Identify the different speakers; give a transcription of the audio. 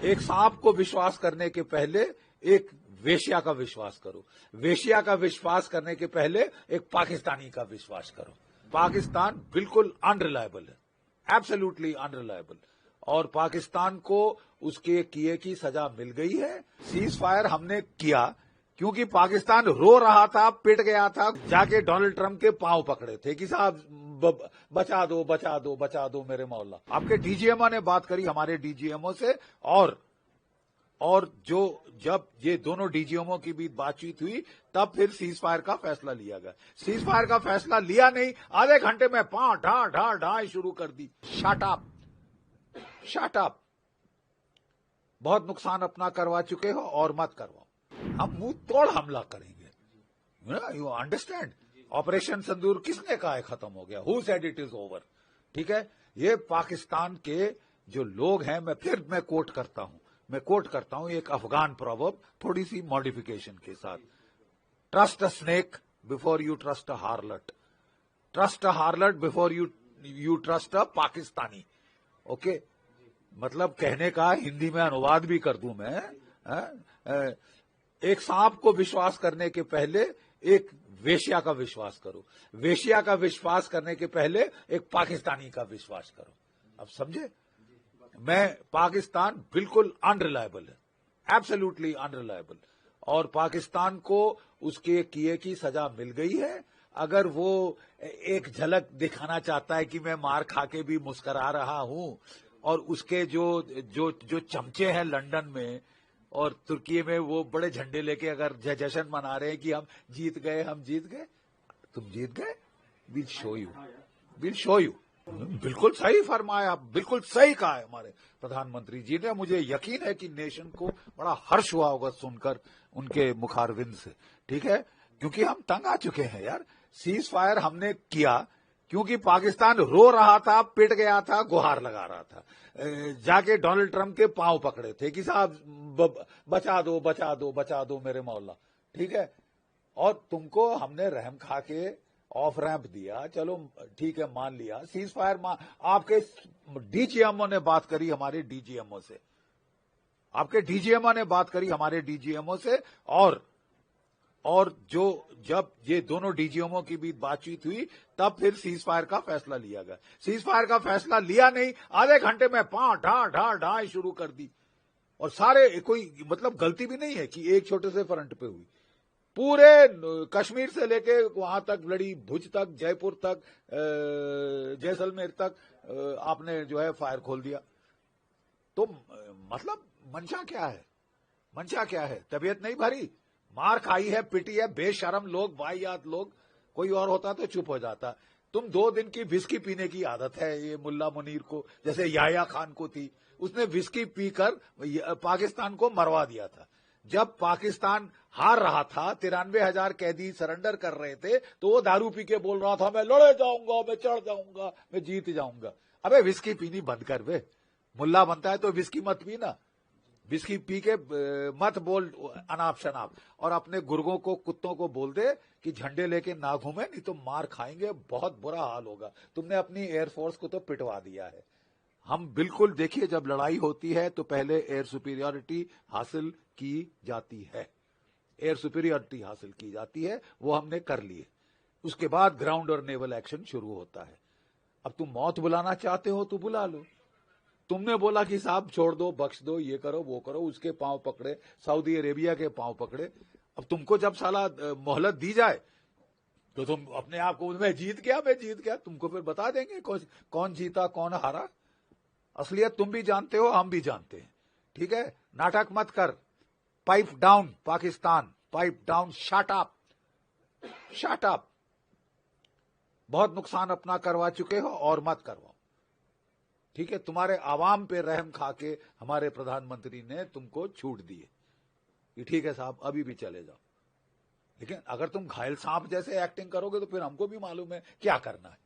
Speaker 1: एक सांप को विश्वास करने के पहले एक वेश्या का विश्वास करो। वेश्या का विश्वास करने के पहले एक पाकिस्तानी का विश्वास करो। पाकिस्तान बिल्कुल अनरिलायबल है, एब्सोल्युटली अनरिलायबल। और पाकिस्तान को उसके किए की सजा मिल गई है। सीज फायर हमने किया क्योंकि पाकिस्तान रो रहा था, पिट गया था, जाके डोनाल्ड ट्रंप के पांव पकड़े थे कि साहब बचा दो बचा दो बचा दो मेरे मौला। आपके डीजीएमओ ने बात करी हमारे डीजीएमओ से, और जो जब ये दोनों डीजीएमओ की बीच बातचीत हुई तब फिर सीज फायर का फैसला लिया गया। सीज फायर का फैसला लिया नहीं, आधे घंटे में ढा ढा ढा शुरू कर दी। Shut up, shut up. बहुत नुकसान अपना करवा चुके हो और मत करवाओ। हम मुंह तोड़ हमला करेंगे। You understand? ऑपरेशन सिंदूर किसने कहा है खत्म हो गया? Who said it is over? ठीक है, ये पाकिस्तान के जो लोग हैं, मैं कोट करता हूं एक अफगान प्रोवर्ब, थोड़ी सी मॉडिफिकेशन के साथ। Trust a snake before you trust a हार्लट, trust a हार्लट before you trust a Pakistani. Okay, मतलब कहने का हिंदी में अनुवाद भी कर दूं मैं। एक सांप को विश्वास करने के पहले एक वेश्या का विश्वास करो। वेश्या का विश्वास करने के पहले एक पाकिस्तानी का विश्वास करो। अब समझे? पाकिस्तान बिल्कुल अनरिलायबल है, एब्सोल्युटली अनरिलायबल। और पाकिस्तान को उसके किए की सजा मिल गई है। अगर वो एक झलक दिखाना चाहता है कि मैं मार खा के भी मुस्करा रहा हूं, और उसके जो चमचे हैं लंदन में और तुर्की में, वो बड़े झंडे लेके अगर जश्न मना रहे हैं कि हम जीत गए, तुम जीत गए। Will show you. बिल्कुल सही फरमाया, बिल्कुल सही कहा है हमारे प्रधानमंत्री जी ने। मुझे यकीन है कि नेशन को बड़ा हर्ष हुआ होगा सुनकर उनके मुखारविंद से। ठीक है, क्योंकि हम तंग आ चुके हैं यार। सीज फायर हमने किया क्योंकि पाकिस्तान रो रहा था, पिट गया था, गुहार लगा रहा था, जाके डोनाल्ड ट्रंप के पांव पकड़े थे कि साहब बचा दो बचा दो बचा दो मेरे मौला। ठीक है, और तुमको हमने रहम खा के ऑफ रैंप दिया, चलो ठीक है, मान लिया। सीज फायर आपके डीजीएमओ ने बात करी हमारे डीजीएमओ से, आपके डीजीएमओ ने बात करी हमारे डीजीएमओ से, और जब ये दोनों डीजीएमओ की बीच बातचीत हुई तब फिर सीज फायर का फैसला लिया गया। सीज फायर का फैसला लिया नहीं, आधे घंटे में ढा ढा ढा शुरू कर दी। और सारे, कोई मतलब गलती भी नहीं है कि एक छोटे से फ्रंट पे हुई। पूरे कश्मीर से लेके वहां तक लड़ी, भुज तक, जयपुर तक, जैसलमेर तक आपने जो है फायर खोल दिया। तो मतलब मंशा क्या है? तबीयत नहीं भरी? मार खाई है, पिटी है, बेशरम लोग, वाहियात लोग। कोई और होता तो चुप हो जाता। तुम 2 दिन की विस्की पीने की आदत है ये मुल्ला मुनीर को, जैसे याह्या खान को थी। उसने विस्की पीकर पाकिस्तान को मरवा दिया था। जब पाकिस्तान हार रहा था, 93,000 कैदी सरेंडर कर रहे थे, तो वो दारू पी के बोल रहा था मैं लड़े जाऊंगा, मैं चढ़ जाऊंगा, मैं जीत जाऊंगा। अबे विस्की पीनी बंद कर बे। मुल्ला बनता है तो विस्की मत पीना, विस्की पी के मत बोल अनाप शनाप। और अपने गुर्गों को, कुत्तों को बोल दे कि झंडे लेके ना घूमे, नहीं तो मार खाएंगे, बहुत बुरा हाल होगा। तुमने अपनी एयरफोर्स को तो पिटवा दिया है। हम बिल्कुल, देखिए, जब लड़ाई होती है तो पहले एयर सुपीरियरिटी हासिल की जाती है, एयर सुपीरियरिटी हासिल की जाती है, वो हमने कर ली है। उसके बाद ग्राउंड और नेवल एक्शन शुरू होता है। अब तुम मौत बुलाना चाहते हो तो बुला लो। तुमने बोला कि साहब छोड़ दो, बख्श दो, ये करो वो करो, उसके पांव पकड़े, सऊदी अरेबिया के पांव पकड़े। अब तुमको जब साला मोहलत दी जाए तो तुम अपने आप को मैं जीत गया, तुमको फिर बता देंगे कौन जीता कौन हारा। असलियत तुम भी जानते हो, हम भी जानते हैं। ठीक है, नाटक मत कर। Pipe down Pakistan, pipe down, shut up, shut up. बहुत नुकसान अपना करवा चुके हो और मत करवाओ। ठीक है, तुम्हारे आवाम पे रहम खा के हमारे प्रधानमंत्री ने तुमको छूट दी है कि ठीक है साहब अभी भी चले जाओ। लेकिन अगर तुम घायल सांप जैसे एक्टिंग करोगे तो फिर हमको भी मालूम है क्या करना है।